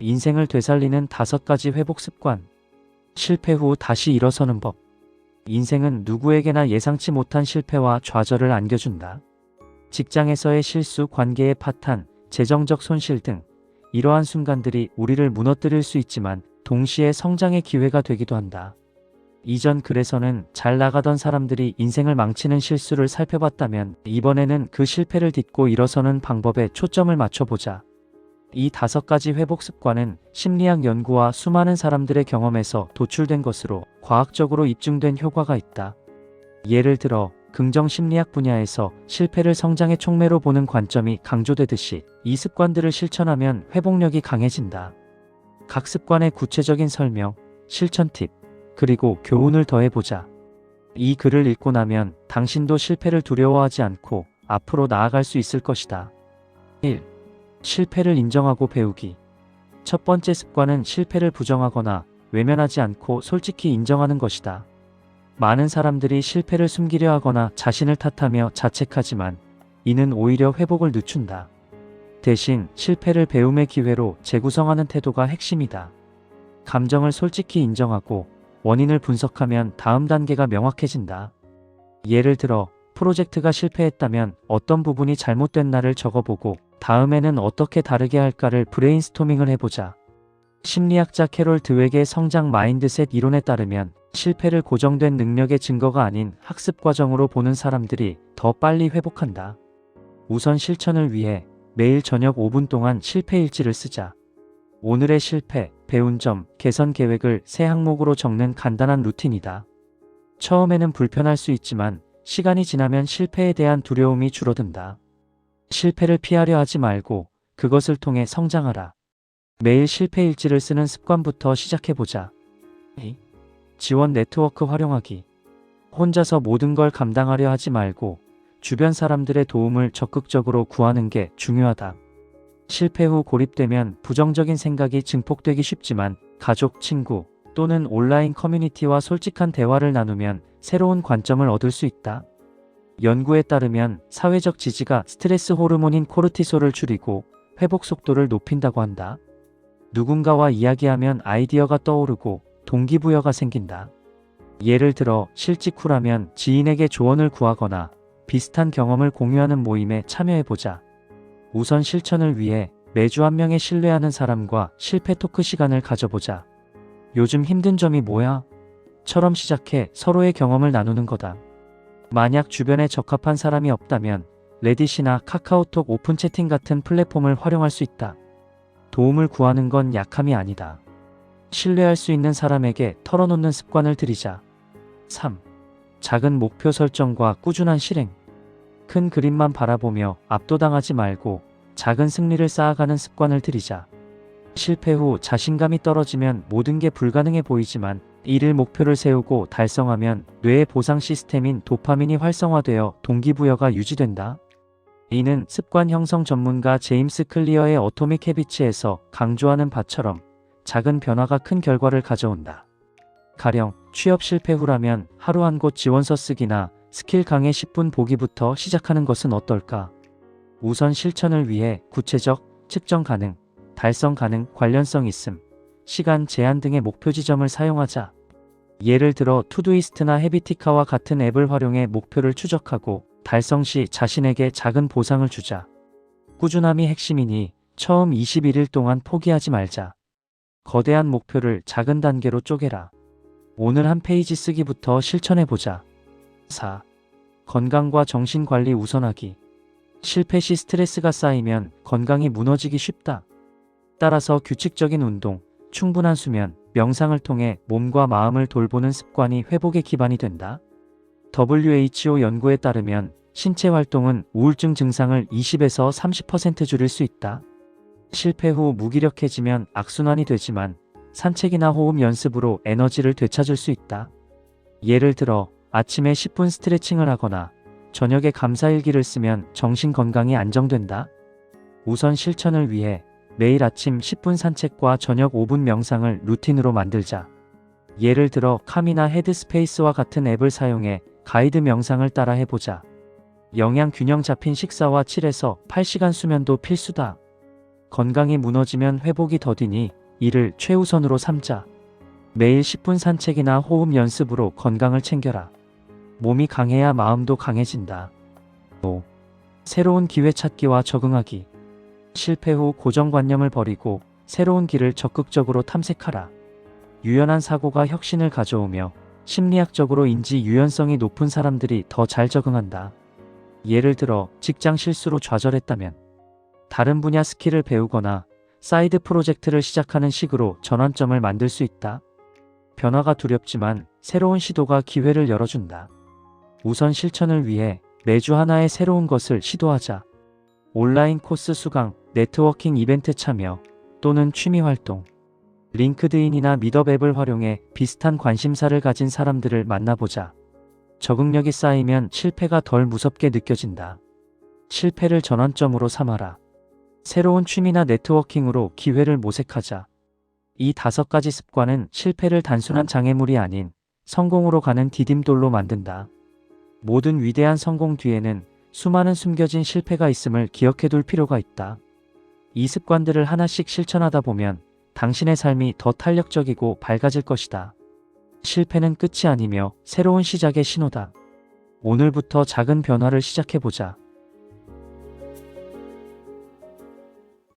인생을 되살리는 5가지 회복 습관. 실패 후 다시 일어서는 법. 인생은 누구에게나 예상치 못한 실패와 좌절을 안겨준다. 직장에서의 실수, 관계의 파탄, 재정적 손실 등 이러한 순간들이 우리를 무너뜨릴 수 있지만 동시에 성장의 기회가 되기도 한다. 이전 글에서는 잘 나가던 사람들이 인생을 망치는 실수를 살펴봤다면 이번에는 그 실패를 딛고 일어서는 방법에 초점을 맞춰보자. 이 5가지 회복 습관은 심리학 연구와 수많은 사람들의 경험에서 도출된 것으로 과학적으로 입증된 효과가 있다. 예를 들어 긍정 심리학 분야에서 실패를 성장의 촉매로 보는 관점이 강조되듯이 이 습관들을 실천하면 회복력이 강해진다. 각 습관의 구체적인 설명, 실천 팁, 그리고 교훈을 더해보자. 이 글을 읽고 나면 당신도 실패를 두려워하지 않고 앞으로 나아갈 수 있을 것이다. 1. 실패를 인정하고 배우기. 첫 번째 습관은 실패를 부정하거나 외면하지 않고 솔직히 인정하는 것이다. 많은 사람들이 실패를 숨기려 하거나 자신을 탓하며 자책하지만 이는 오히려 회복을 늦춘다. 대신 실패를 배움의 기회로 재구성하는 태도가 핵심이다. 감정을 솔직히 인정하고 원인을 분석하면 다음 단계가 명확해진다. 예를 들어 프로젝트가 실패했다면 어떤 부분이 잘못됐나를 적어보고 다음에는 어떻게 다르게 할까를 브레인스토밍을 해보자. 심리학자 캐롤 드웩의 성장 마인드셋 이론에 따르면 실패를 고정된 능력의 증거가 아닌 학습 과정으로 보는 사람들이 더 빨리 회복한다. 우선 실천을 위해 매일 저녁 5분 동안 실패 일지를 쓰자. 오늘의 실패, 배운 점, 개선 계획을 세 항목으로 적는 간단한 루틴이다. 처음에는 불편할 수 있지만 시간이 지나면 실패에 대한 두려움이 줄어든다. 실패를 피하려 하지 말고 그것을 통해 성장하라. 매일 실패 일지를 쓰는 습관부터 시작해보자. 2. 지원 네트워크 활용하기. 혼자서 모든 걸 감당하려 하지 말고 주변 사람들의 도움을 적극적으로 구하는 게 중요하다. 실패 후 고립되면 부정적인 생각이 증폭되기 쉽지만 가족, 친구 또는 온라인 커뮤니티와 솔직한 대화를 나누면 새로운 관점을 얻을 수 있다. 연구에 따르면 사회적 지지가 스트레스 호르몬인 코르티솔을 줄이고 회복 속도를 높인다고 한다. 누군가와 이야기하면 아이디어가 떠오르고 동기부여가 생긴다. 예를 들어 실직 후라면 지인에게 조언을 구하거나 비슷한 경험을 공유하는 모임에 참여해보자. 우선 실천을 위해 매주 한 명의 신뢰하는 사람과 실패 토크 시간을 가져보자. 요즘 힘든 점이 뭐야? 처럼 시작해 서로의 경험을 나누는 거다. 만약 주변에 적합한 사람이 없다면 레딧이나 카카오톡 오픈 채팅 같은 플랫폼을 활용할 수 있다. 도움을 구하는 건 약함이 아니다. 신뢰할 수 있는 사람에게 털어놓는 습관을 들이자. 3. 작은 목표 설정과 꾸준한 실행. 큰 그림만 바라보며 압도당하지 말고 작은 승리를 쌓아가는 습관을 들이자. 실패 후 자신감이 떨어지면 모든 게 불가능해 보이지만 이를 목표를 세우고 달성하면 뇌의 보상 시스템인 도파민이 활성화되어 동기부여가 유지된다. 이는 습관 형성 전문가 제임스 클리어의 어토믹 헤비츠에서 강조하는 바처럼 작은 변화가 큰 결과를 가져온다. 가령 취업 실패 후라면 하루 한 곳 지원서 쓰기나 스킬 강의 10분 보기부터 시작하는 것은 어떨까? 우선 실천을 위해 구체적, 측정 가능, 달성 가능, 관련성 있음, 시간 제한 등의 목표 지점을 사용하자. 예를 들어 투두이스트나 헤비티카와 같은 앱을 활용해 목표를 추적하고 달성 시 자신에게 작은 보상을 주자. 꾸준함이 핵심이니 처음 21일 동안 포기하지 말자. 거대한 목표를 작은 단계로 쪼개라. 오늘 한 페이지 쓰기부터 실천해보자. 4. 건강과 정신관리 우선하기. 실패 시 스트레스가 쌓이면 건강이 무너지기 쉽다. 따라서 규칙적인 운동, 충분한 수면, 명상을 통해 몸과 마음을 돌보는 습관이 회복의 기반이 된다. WHO 연구에 따르면 신체 활동은 우울증 증상을 20에서 30% 줄일 수 있다. 실패 후 무기력해지면 악순환이 되지만 산책이나 호흡 연습으로 에너지를 되찾을 수 있다. 예를 들어 아침에 10분 스트레칭을 하거나 저녁에 감사일기를 쓰면 정신 건강이 안정된다. 우선 실천을 위해 매일 아침 10분 산책과 저녁 5분 명상을 루틴으로 만들자. 예를 들어 카미나 헤드스페이스와 같은 앱을 사용해 가이드 명상을 따라 해보자. 영양 균형 잡힌 식사와 7에서 8시간 수면도 필수다. 건강이 무너지면 회복이 더디니 이를 최우선으로 삼자. 매일 10분 산책이나 호흡 연습으로 건강을 챙겨라. 몸이 강해야 마음도 강해진다. 5. 새로운 기회 찾기와 적응하기. 실패 후 고정관념을 버리고 새로운 길을 적극적으로 탐색하라. 유연한 사고가 혁신을 가져오며 심리학적으로 인지 유연성이 높은 사람들이 더 잘 적응한다. 예를 들어 직장 실수로 좌절했다면 다른 분야 스킬을 배우거나 사이드 프로젝트를 시작하는 식으로 전환점을 만들 수 있다. 변화가 두렵지만 새로운 시도가 기회를 열어준다. 우선 실천을 위해 매주 하나의 새로운 것을 시도하자. 온라인 코스 수강, 네트워킹 이벤트 참여 또는 취미 활동. 링크드인이나 미더 앱을 활용해 비슷한 관심사를 가진 사람들을 만나보자. 적응력이 쌓이면 실패가 덜 무섭게 느껴진다. 실패를 전환점으로 삼아라. 새로운 취미나 네트워킹으로 기회를 모색하자. 이 5가지 습관은 실패를 단순한 장애물이 아닌 성공으로 가는 디딤돌로 만든다. 모든 위대한 성공 뒤에는 수많은 숨겨진 실패가 있음을 기억해둘 필요가 있다. 이 습관들을 하나씩 실천하다 보면 당신의 삶이 더 탄력적이고 밝아질 것이다. 실패는 끝이 아니며 새로운 시작의 신호다. 오늘부터 작은 변화를 시작해보자.